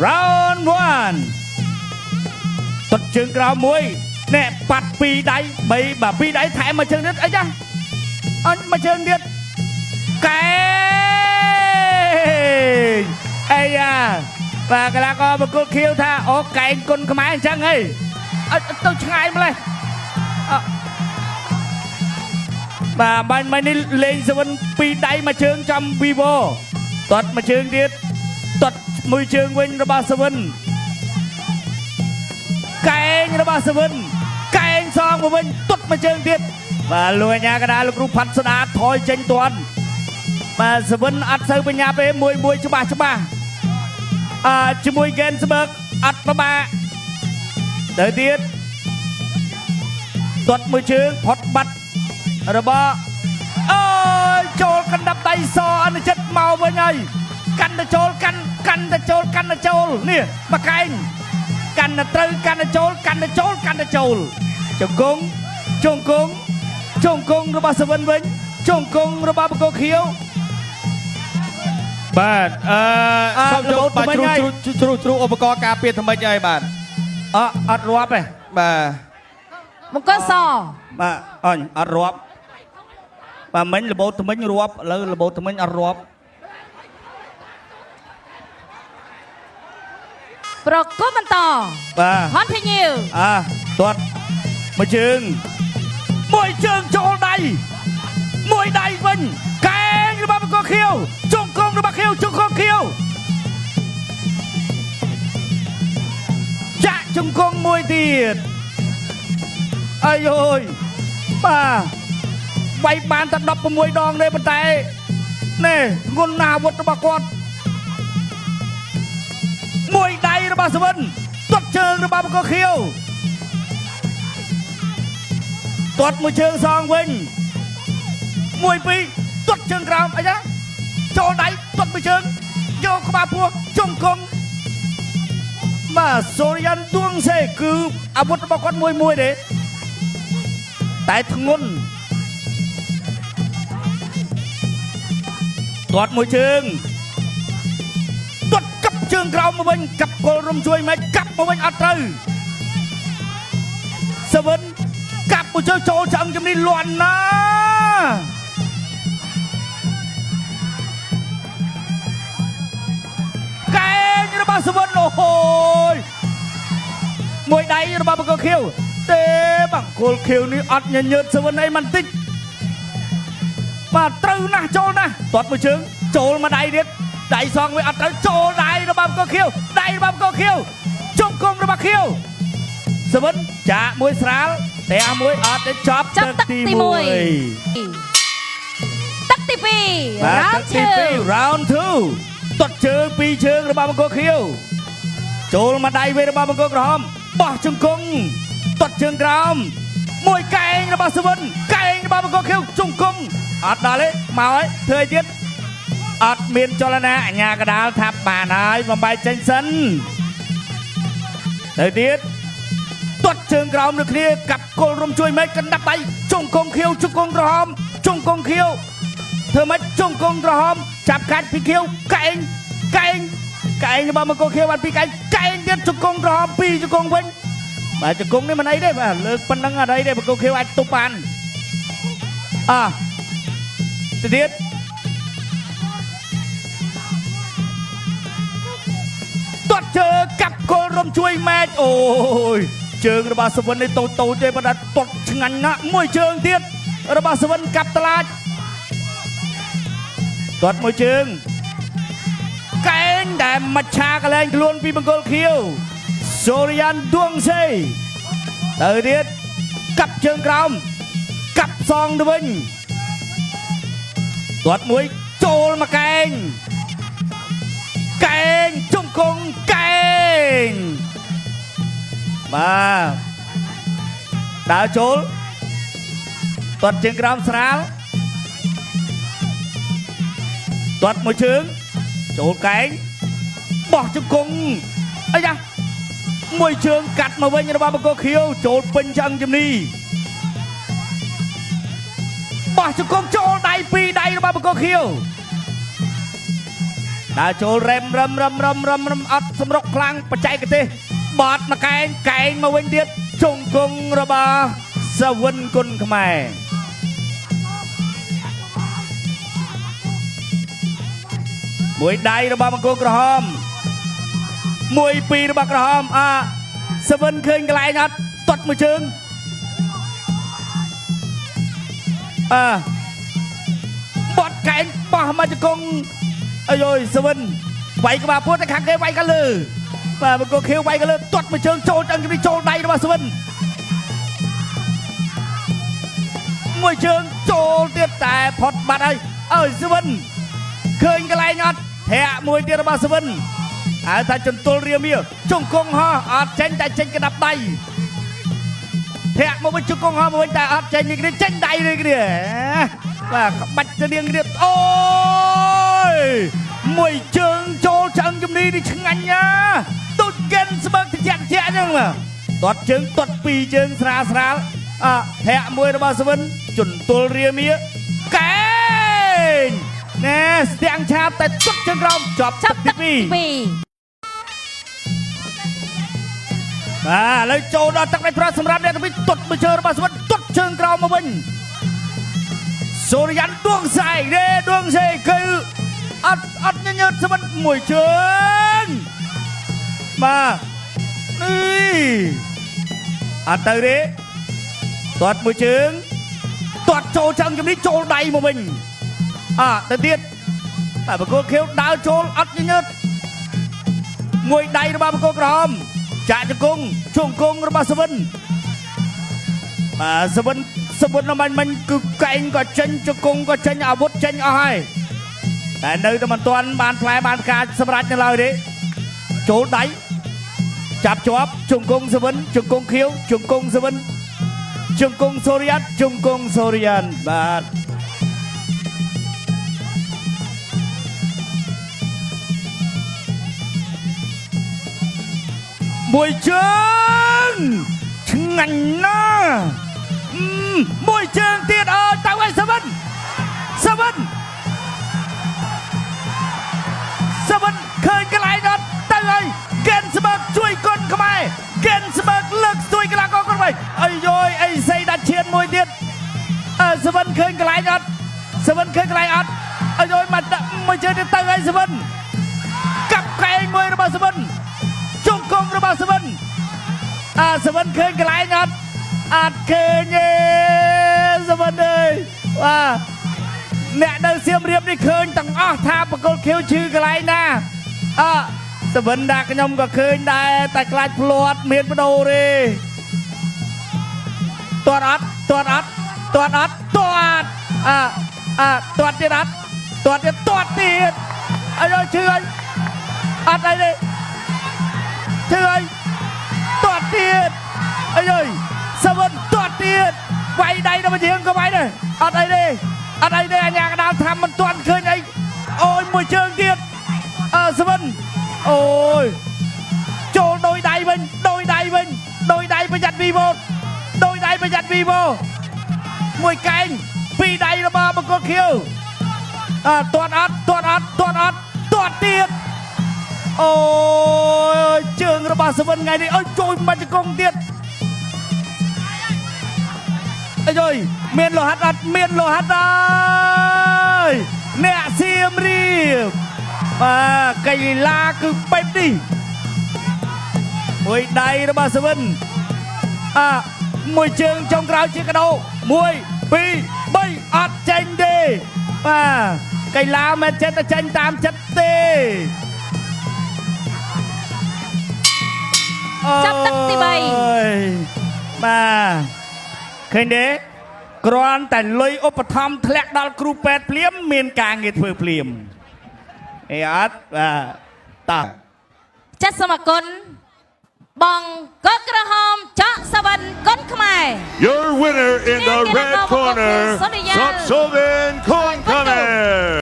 round one តត់ជើងក្រោមមួយណែប៉ាត់ពីរដៃ3បាទពីរដៃថែមមួយជើងទៀតអីចាអញមួយជើងទៀតកែអាយ៉ាបាទកីឡាករបង្គោលខៀវថាអូកែងគុណខ្មែរអញ្ចឹងហីទៅឆ្ងាយម្លេះបាទបាញ់នេះលេងសវិនពីរដៃមួយជើងចំវីវ៉ូតត់មួយជើងទៀតតត់មួយជើងវិញរបស់សវិនកែងរបស់សវិនកែងសងមកវិញទុតមួយជើងទៀតបាទលោកអាញាកដាលោកគ្រូផាត់ស្ដាថយចេញទាន់បាទសវិនអត់សូវបញ្ញាទេមួយច្បាស់ជាមួយហ្គេនស្បឺកអត់ប្របាទៅទៀតទាត់មួយជើងផុតបាត់របស់អើយចូលកណ្ដាប់ដៃសអនុចិត្តមកវិញហើយកាន់តែចូលកាន់តែចូលនេះមកកែងកាន់តែត្រូវកាន់តែចូលជង្គង់របស់សវិនវិញជង្គង់របស់បង្គោលខៀវបាទសូមចូលបាទជ្រុះឧបករណ៍ការពារថ្មិចហើយបាទអត់រាប់ទេបាទបង្គោលសបាទអញអត់រាប់បាទមិញរបូតថ្មិញរាប់ឥឡូវរបូតថ្មិញអត់រាប់ប្រកបបន្តបាទ continue ទាត់មួយជើងចូលដៃមួយដៃវិញកែងរបស់បង្គោលខៀវជង្គង់របស់ខៀវជង្គង់ខៀវចាក់ជង្គង់មួយទៀតអាយអើយបាទវាយបានតែ16ដងទេប៉ុន្តែនេះងុនអាវុធរបស់គាត់មួយដៃរបស់សវិនទាត់ជើងរបស់បង្គោលខៀវទាត់មួយជើងសងវិញ1 2ទាត់ជើងក្រោមអីចាចូលដៃទាត់មួយជើងយកក្បាលពោះជង្គង់បាទសូរិយានទួងសេគឺអាវុធរបស់គាត់មួយទេតែធ្ងន់ទាត់មួយជើងទាត់កាប់ជើងក្រោមមកវិញកាប់គល់រំជួយមិនកាប់មកវិញអត់ត្រូវសវិនកាប់មួយជើងចូលឆ្អឹងជំនីលាន់ណាកែងរបស់សវិនអូយមួយដៃរបស់បង្គោលខៀវទេបង្គោលខៀវនេះអត់ញញើតសវិនអីមិនតិចបាទត្រូវណាស់ចូលណាស់ទាត់មួយជើងចូលមួយដៃទៀតដៃសងវាអត់ត្រូវចូលដៃរបស់បង្គោលខៀវដៃរបស់បង្គោលខៀវជង្គង់របស់ខៀវសវិនចាក់មួយស្រាលតែមួយអត់ទេចប់ទឹកទី1ទឹកទី2 round 2ទាត់ជើងពីរជើងរបស់បង្គោលខៀវចូលមកដៃវិញរបស់បង្គោលក្រហមបោះជង្គង់ទាត់ជើងក្រោមមួយកែងរបស់សវិនកែងរបស់បង្គោលខៀវជង្គង់អត់ដល់ទេមកហើយធ្វើឲ្យទៀតអត់មានចលនាអញ្ញាកដាលថាបានហើយបំបែកចេញសិនទៅទៀតទាត់ជើងក្រោមដូចគ្នាកាប់គល់រំជួយមេឃកណ្ដាប់ដៃជង្គង់ខៀវជង្គង់ក្រហមជង្គង់ខៀវធ្វើម៉េចជង្គង់ក្រហមចាប់កាច់ពីខៀវកែងរបស់បង្គោលខៀវបានពីកែងទៀតជង្គង់ក្រហមពីជង្គង់វិញបាទជង្គង់នេះមិនអីទេបាទលើកប៉ុណ្ណឹងអត់អីទេបង្គោលខៀវអាចទប់បានទៅទៀតទាត់ជើងកាប់គល់រំជួយមេឃអូយជើងរបស់សវិននេះតូចទេប៉ុន្តែទាត់ឆ្ងាញ់ណាស់មួយជើងទៀតរបស់សវិនកាប់តឡាចទាត់មួយជើងកែងដែលមច្ឆាកលែងខ្លួនពីបង្គោលខៀវសូរិយានទួងសេទៅទៀតកាប់ជើងក្រោមកាប់សងទៅវិញទាត់មួយចូលមកកែងជង្គង់កែងបាទដើរចូលទាត់ជើងក្រោមស្រាលទាត់មួយជើងចូលកែងបោះជង្គង់អីយ៉ាមួយជើងកាត់មកវិញរបស់បង្គោលខៀវចូលពេញឆ្អឹងជំនីបោះជង្គង់ចូលដៃពីរដៃរបស់បង្គោលខៀវ ដើរចូលរឹមអត់សម្រុកខ្លាំងបច្ចេកទេសបត់មកកែងមកវិញទៀតជង្គង់របស់សាវិនគុណខ្មែរមួយដៃរបស់បង្គោលក្រហមមួយពីររបស់ក្រហមសាវិនឃើញកន្លែងអត់ទាត់មួយជើងបត់កែងបោះមកជង្គង់អាយសាវិនវាយក្បាលពោះតែខាងគេវាយកាលើបាទបង្គោលខៀវវាយកាលើទាត់មួយជើងចូលចឹងនេះចូលដៃរបស់សាវិនមួយជើងចូលទៀតតែផុតបាត់ហើយសាវិនឃើញកន្លែងអត់ធាក់មួយទៀតរបស់សាវិនហើយថាចន្ទុលរាមាជង្គង់ហោះអត់ចេញតែចេញក្តាប់ដៃធាក់មកវិញជង្គង់ហោះមកវិញតែអត់ចេញនេះចេញដៃនេះគ្នាបាទក្បាច់ទៅនាងទៀតអូយមួយជើងចូលឆ្អឹងជំនីនេះឆ្ងាញ់ណាទូចកិនស្បើកតិចហ្នឹងទាត់ជើងទាត់ពីរជើងស្រាលធាក់មួយរបស់សាវិនជន្ទុលរាមាកែងណែស្ទាំងឆាបតែទុកជើងក្រោមចប់ទឹកទី2បាទឥឡូវចូលដល់ទឹកដៃប្រសម្រាប់អ្នកទី2ទុតមួយជើងរបស់សាវិនទុតជើងក្រោមមកវិញសូរិយានដួងសៃគឺអត់ញញើតសាវិនមួយជើងបាទនេះអត់ទៅទេទាត់មួយជើងទាត់ចូលចឹងជំនេះចូលដៃមកវិញទៅទៀតតែបង្គោលខៀវដើរចូលអត់ញញើតមួយដៃរបស់បង្គោលក្រហមចាក់ជង្គង់របស់សាវិនបាទសាវិនមិញគឺកែងក៏ចេញជង្គង់ក៏ចេញអាវុធចេញអស់ហើយតែនៅតែមិនទាន់បានផ្លែបានការសម្រេចនៅឡើយទេចូលដៃចាប់ជាប់ជង្គង់សាវិនជង្គង់ខៀវជង្គង់សាវិនជង្គង់សូរិយានបាទមួយជើងឆ្ងាញ់ណាស់មួយជើងទៀតទៅឲ្យសាវិនឃើញកន្លែងអត់ទៅឲ្យហ្គេនស្បឺកជួយគុណខ្មែរហ្គេនស្បឺកលើកស្ទួយកីឡាករគុណខ្មែរអីយោយអីសៃដាច់ឈានមួយទៀតសាវិនឃើញកន្លែងអត់អីយោយមកមួយជើងទៀតទៅឲ្យសាវិនកាប់កែងមួយរបស់សាវិនជង្គង់របស់សាវិនសាវិនឃើញកន្លែងអត់ឃើញទេសាវិនអើយបាទអ្នកនៅសៀមរាបនេះឃើញទាំងអស់ថាបង្គោលខៀវឈឺកន្លែងណាសាវិនដាក់ខ្ញុំក៏ឃើញដែរតែខ្លាចភ្លាត់មានបដូរទេទាត់ទៀតអត់ទាត់ទៀតអីឈឺហើយអត់អីទេឈឺហើយទាត់ទៀតអីអើយសាវិនទាត់ទៀតវាយដៃដល់ជាងក៏វាយដែរអត់អីទេអាញាកដាលថាមិនទាន់ឃើញអីអូយមួយជើងទៀតសាវិនអូយចូលដោយដៃវិញប្រយ័ត្នវីវ៉ូមួយកែងពីរដៃរបស់បង្គោលខៀវទាត់អត់ទៀតអូយជើងរបស់សាវិនថ្ងៃនេះអើយចូលមកជង្គង់ទៀតអីយយមានលោហាត់អត់មានលោហាត់អើយអ្នកសៀមរាបកីឡាគឺបែបនេះមួយដៃរបស់សាវិនមួយជើងចុងក្រោយជាកដោ1 2 3អត់ចេញទេកីឡាមិនចិត្តតែចេញតាមចិត្តទេចាប់ទឹកទី3បាទឃើញទេគ្រាន់តែលុយឧបត្ថម្ភធ្លាក់ដល់គ្រូពេទ្យភ្លាមមានការងារធ្វើភ្លាមអីអត់បាទតោះចាត់សូមអគុណបងកូនក្រហមចាក់សាវិនគុណខ្មែរ Your winner in the red corner, Sapsoven Kon Khmer.